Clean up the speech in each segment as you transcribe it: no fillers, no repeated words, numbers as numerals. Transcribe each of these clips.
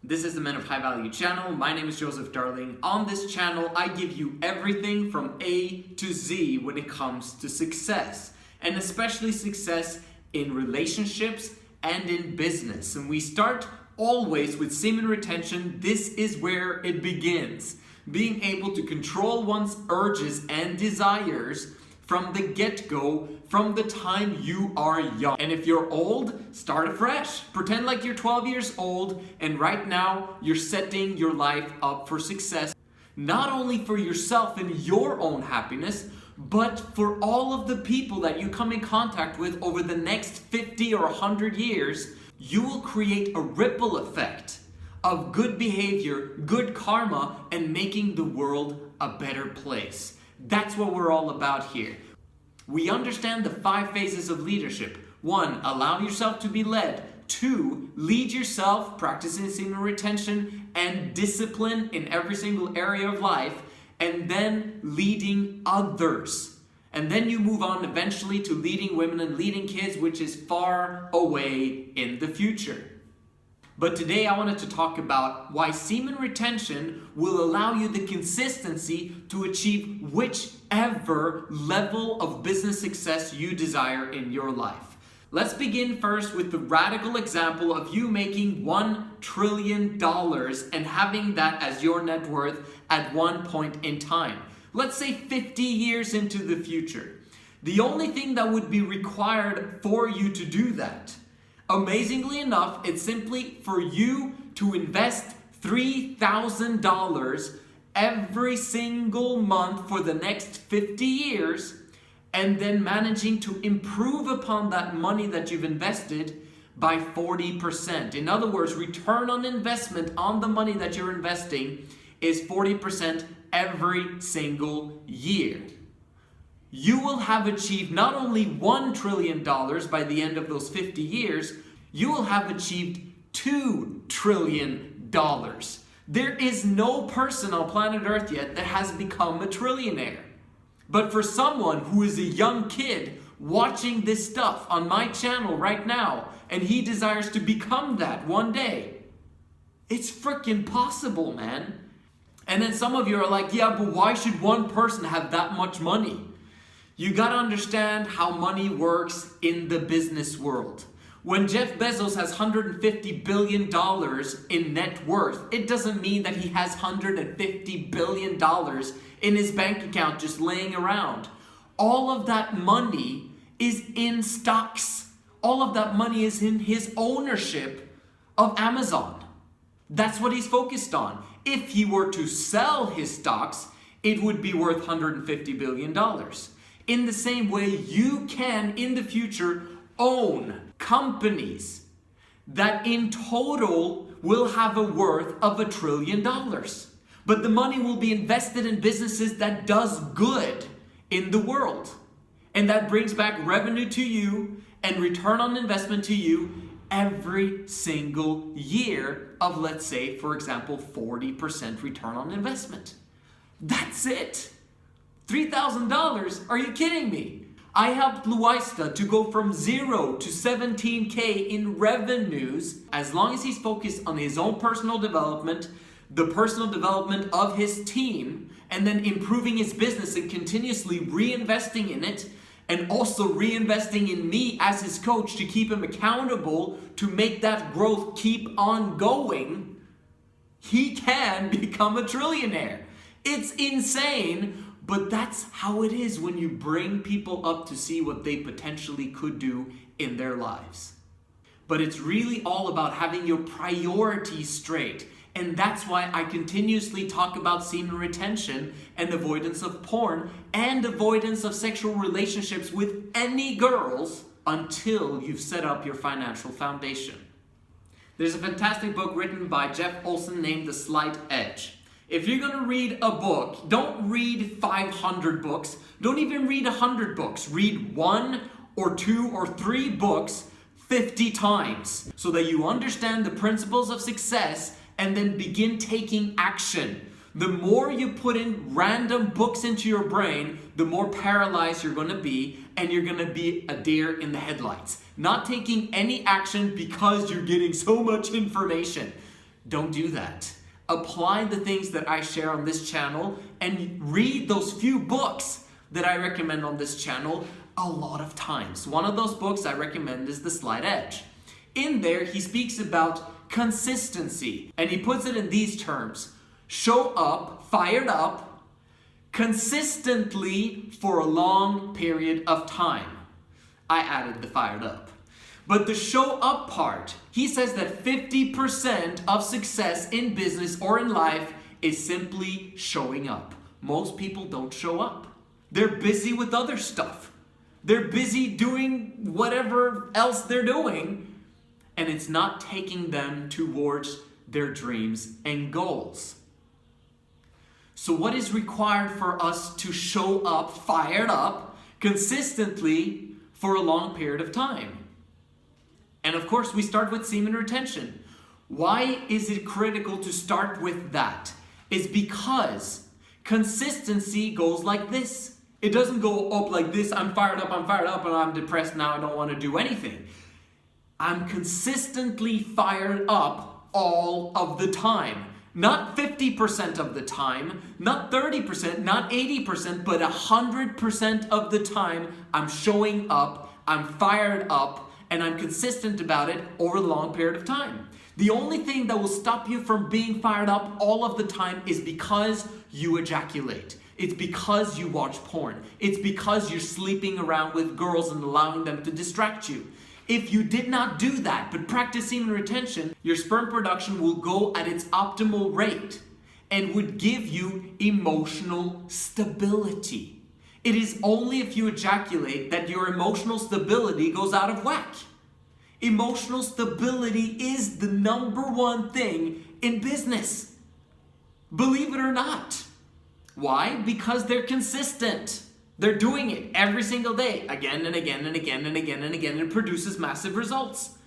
This is the Men of High Value channel. My name is Joseph Darling. On this channel, I give you everything from A to Z when it comes to success, and especially success in relationships and in business. And we start always with semen retention. This is where it begins. Being able to control one's urges and desires from the get-go, from the time you are young. And if you're old, start afresh. Pretend like you're 12 years old, and right now you're setting your life up for success, not only for yourself and your own happiness, but for all of the people that you come in contact with over the next 50 or 100 years. You will create a ripple effect of good behavior, good karma, and making the world a better place. That's what we're all about here. We understand the 5 phases of leadership. 1, allow yourself to be led. 2, lead yourself, practicing semen retention and discipline in every single area of life. And then leading others. And then you move on eventually to leading women and leading kids, which is far away in the future. But today I wanted to talk about why semen retention will allow you the consistency to achieve whichever level of business success you desire in your life. Let's begin first with the radical example of you making $1 trillion and having that as your net worth at one point in time. Let's say 50 years into the future. The only thing that would be required for you to do that, amazingly enough, it's simply for you to invest $3,000 every single month for the next 50 years, and then managing to improve upon that money that you've invested by 40%. In other words, return on investment on the money that you're investing is 40% every single year. You will have achieved not only $1 trillion by the end of those 50 years, you will have achieved $2 trillion. There is no person on planet Earth yet that has become a trillionaire. But for someone who is a young kid watching this stuff on my channel right now, and he desires to become that one day, it's freaking possible, man. And then some of you are like, yeah, but why should one person have that much money? You gotta understand how money works in the business world. When Jeff Bezos has $150 billion in net worth, it doesn't mean that he has $150 billion in his bank account just laying around. All of that money is in stocks. All of that money is in his ownership of Amazon. That's what he's focused on. If he were to sell his stocks, it would be worth $150 billion. In the same way, you can, in the future, own companies that in total will have a worth of $1 trillion. But the money will be invested in businesses that does good in the world. And that brings back revenue to you and return on investment to you every single year of, let's say, for example, 40% return on investment. That's it. $3,000? Are you kidding me? I helped Luista to go from 0 to 17K in revenues as long as he's focused on his own personal development, the personal development of his team, and then improving his business and continuously reinvesting in it, and also reinvesting in me as his coach to keep him accountable to make that growth keep on going. He can become a trillionaire. It's insane. But that's how it is when you bring people up to see what they potentially could do in their lives. But it's really all about having your priorities straight. And that's why I continuously talk about semen retention and avoidance of porn and avoidance of sexual relationships with any girls until you've set up your financial foundation. There's a fantastic book written by Jeff Olson named The Slight Edge. If you're going to read a book, don't read 500 books. Don't even read 100 books. Read 1 or 2 or 3 books 50 times so that you understand the principles of success and then begin taking action. The more you put in random books into your brain, the more paralyzed you're going to be, and you're going to be a deer in the headlights. Not taking any action because you're getting so much information. Don't do that. Apply the things that I share on this channel and read those few books that I recommend on this channel a lot of times. One of those books I recommend is The Slight Edge. In there, he speaks about consistency, and he puts it in these terms: show up, fired up, consistently for a long period of time. I added the fired up. But the show up part, he says that 50% of success in business or in life is simply showing up. Most people don't show up. They're busy with other stuff. They're busy doing whatever else they're doing, and it's not taking them towards their dreams and goals. So what is required for us to show up, fired up, consistently for a long period of time? And of course, we start with semen retention. Why is it critical to start with that? It's because consistency goes like this. It doesn't go up like this: I'm fired up, and I'm depressed now, I don't want to do anything. I'm consistently fired up all of the time. Not 50% of the time, not 30%, not 80%, but 100% of the time I'm showing up, I'm fired up, and I'm consistent about it over a long period of time. The only thing that will stop you from being fired up all of the time is because you ejaculate. It's because you watch porn. It's because you're sleeping around with girls and allowing them to distract you. If you did not do that, but practice semen retention, your sperm production will go at its optimal rate and would give you emotional stability. It is only if you ejaculate that your emotional stability goes out of whack. Emotional stability is the #1 thing in business. Believe it or not. Why? Because they're consistent. They're doing it every single day, again and again and again and again and again, and it produces massive results.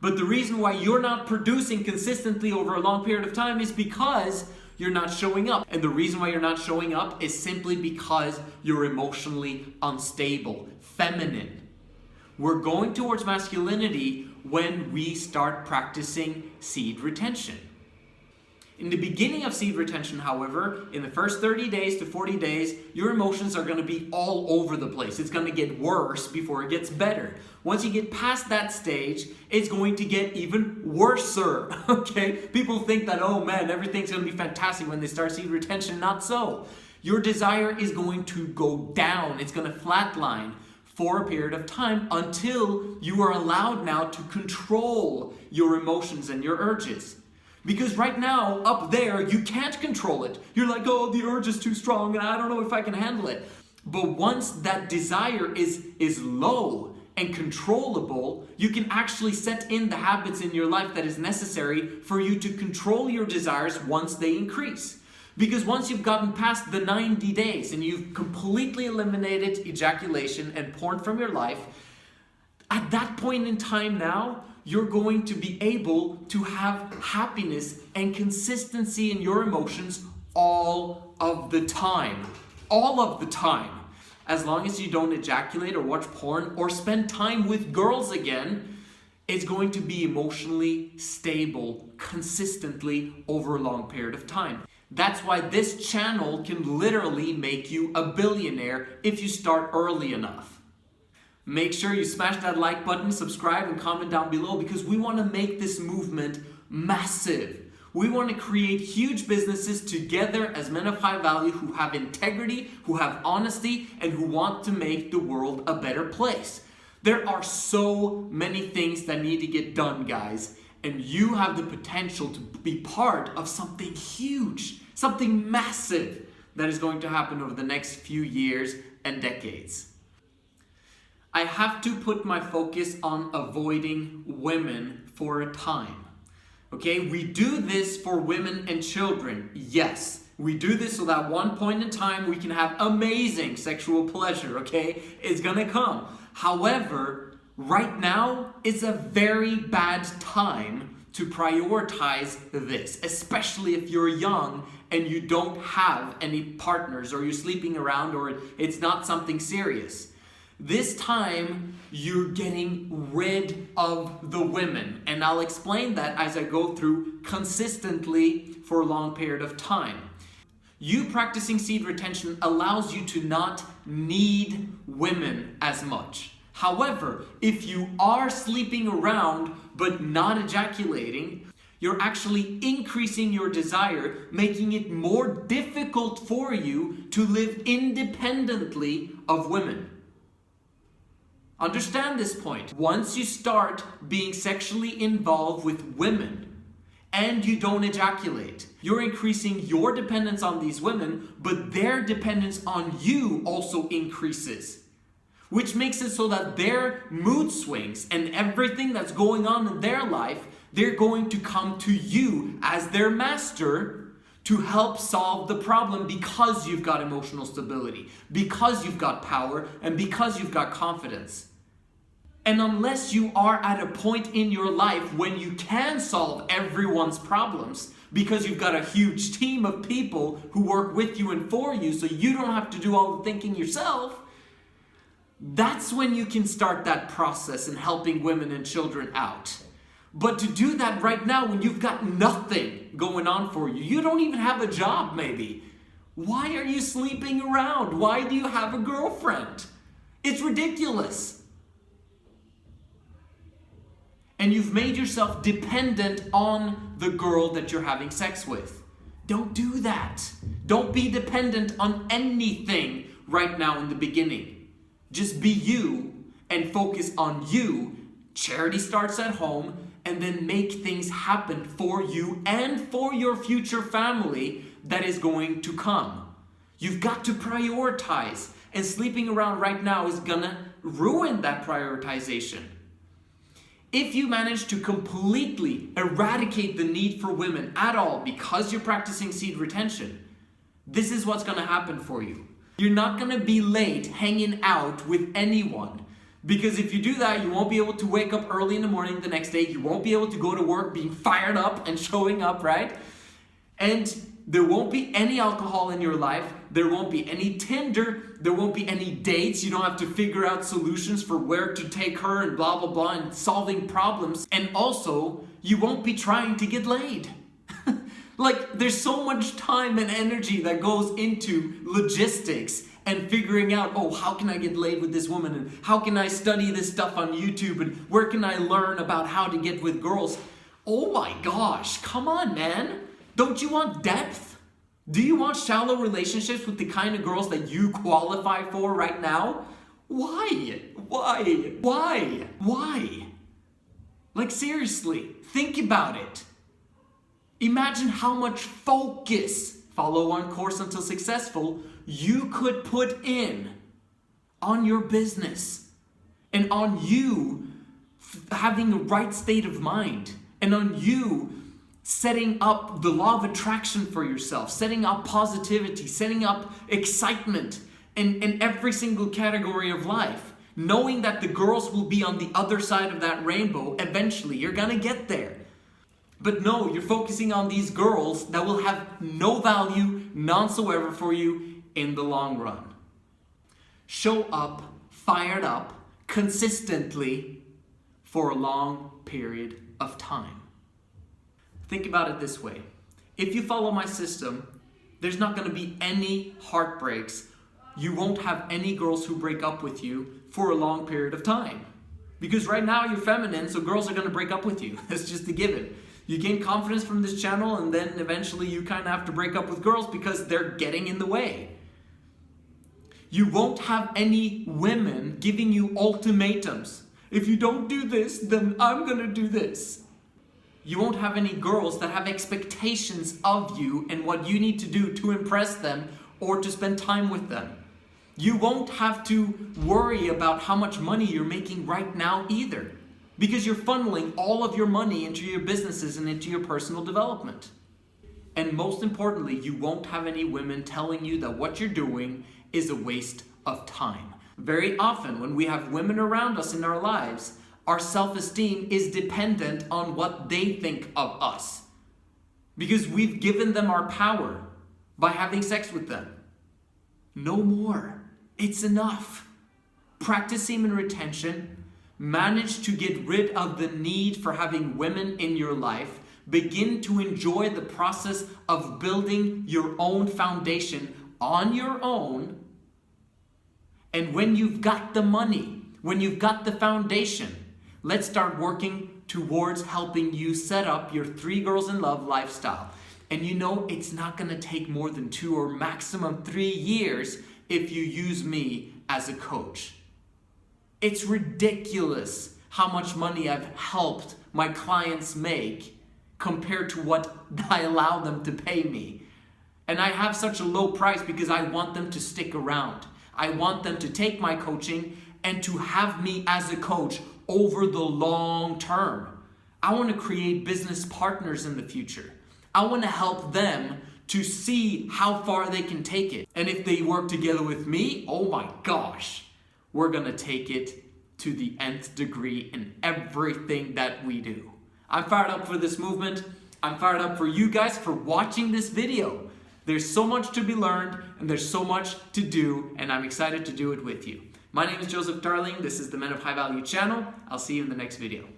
But the reason why you're not producing consistently over a long period of time is because you're not showing up. And the reason why you're not showing up is simply because you're emotionally unstable, feminine. We're going towards masculinity when we start practicing seed retention. In the beginning of seed retention, however, in the first 30 days to 40 days, your emotions are going to be all over the place. It's going to get worse before it gets better. Once you get past that stage, it's going to get even worser, okay? People think that, oh man, everything's going to be fantastic when they start seed retention. Not so. Your desire is going to go down. It's going to flatline for a period of time until you are allowed now to control your emotions and your urges. Because right now, up there, you can't control it. You're like, oh, the urge is too strong and I don't know if I can handle it. But once that desire is low and controllable, you can actually set in the habits in your life that is necessary for you to control your desires once they increase. Because once you've gotten past the 90 days and you've completely eliminated ejaculation and porn from your life, at that point in time now, you're going to be able to have happiness and consistency in your emotions all of the time. All of the time. As long as you don't ejaculate or watch porn or spend time with girls again, it's going to be emotionally stable consistently over a long period of time. That's why this channel can literally make you a billionaire if you start early enough. Make sure you smash that like button, subscribe, and comment down below because we want to make this movement massive. We want to create huge businesses together as men of high value who have integrity, who have honesty, and who want to make the world a better place. There are so many things that need to get done, guys, and you have the potential to be part of something huge, something massive that is going to happen over the next few years and decades. I have to put my focus on avoiding women for a time. Okay, we do this for women and children. Yes, we do this so that one point in time we can have amazing sexual pleasure, okay? It's gonna come. However, right now is a very bad time to prioritize this, especially if you're young and you don't have any partners or you're sleeping around or it's not something serious. This time, you're getting rid of the women. And I'll explain that as I go through consistently for a long period of time. You practicing seed retention allows you to not need women as much. However, if you are sleeping around but not ejaculating, you're actually increasing your desire, making it more difficult for you to live independently of women. Understand this point. Once you start being sexually involved with women and you don't ejaculate, you're increasing your dependence on these women, but their dependence on you also increases. Which makes it so that their mood swings and everything that's going on in their life, they're going to come to you as their master to help solve the problem because you've got emotional stability, because you've got power, and because you've got confidence. And unless you are at a point in your life when you can solve everyone's problems, because you've got a huge team of people who work with you and for you, so you don't have to do all the thinking yourself, that's when you can start that process in helping women and children out. But to do that right now when you've got nothing going on for you, you don't even have a job maybe. Why are you sleeping around? Why do you have a girlfriend? It's ridiculous. And you've made yourself dependent on the girl that you're having sex with. Don't do that. Don't be dependent on anything right now in the beginning. Just be you and focus on you. Charity starts at home, and then make things happen for you and for your future family that is going to come. You've got to prioritize, and sleeping around right now is gonna ruin that prioritization. If you manage to completely eradicate the need for women at all because you're practicing seed retention, this is what's gonna happen for you. You're not gonna be late hanging out with anyone. Because if you do that, you won't be able to wake up early in the morning the next day. You won't be able to go to work being fired up and showing up, right? And there won't be any alcohol in your life. There won't be any Tinder. There won't be any dates. You don't have to figure out solutions for where to take her and blah, blah, blah, and solving problems. And also, you won't be trying to get laid. Like, there's so much time and energy that goes into logistics and figuring out, oh, how can I get laid with this woman? And how can I study this stuff on YouTube? And where can I learn about how to get with girls? Oh my gosh, come on, man. Don't you want depth? Do you want shallow relationships with the kind of girls that you qualify for right now? Why? Like, seriously, think about it. Imagine how much focus, follow on course until successful, you could put in on your business and on you having a right state of mind and on you setting up the law of attraction for yourself, setting up positivity, setting up excitement in every single category of life, knowing that the girls will be on the other side of that rainbow eventually. You're gonna get there. But no, you're focusing on these girls that will have no value, none whatsoever for you in the long run. Show up, fired up, consistently for a long period of time. Think about it this way. If you follow my system, there's not going to be any heartbreaks. You won't have any girls who break up with you for a long period of time. Because right now you're feminine, so girls are going to break up with you. That's just a given. You gain confidence from this channel, and then eventually you kind of have to break up with girls because they're getting in the way. You won't have any women giving you ultimatums. If you don't do this, then I'm going to do this. You won't have any girls that have expectations of you and what you need to do to impress them or to spend time with them. You won't have to worry about how much money you're making right now either, because you're funneling all of your money into your businesses and into your personal development. And most importantly, you won't have any women telling you that what you're doing is a waste of time. Very often when we have women around us in our lives, our self-esteem is dependent on what they think of us, because we've given them our power by having sex with them. No more. It's enough. practice semen retention, manage to get rid of the need for having women in your life, begin to enjoy the process of building your own foundation on your own, and when you've got the money, when you've got the foundation, let's start working towards helping you set up your 3 girls in love lifestyle. And you know, it's not gonna take more than 2 or maximum 3 years if you use me as a coach. It's ridiculous how much money I've helped my clients make compared to what I allow them to pay me. And I have such a low price because I want them to stick around. I want them to take my coaching and to have me as a coach over the long term. I want to create business partners in the future. I want to help them to see how far they can take it. And if they work together with me, oh my gosh, we're going to take it to the nth degree in everything that we do. I'm fired up for this movement. I'm fired up for you guys for watching this video. There's so much to be learned and there's so much to do, and I'm excited to do it with you. My name is Joseph Darling. This is the Men of High Value channel. I'll see you in the next video.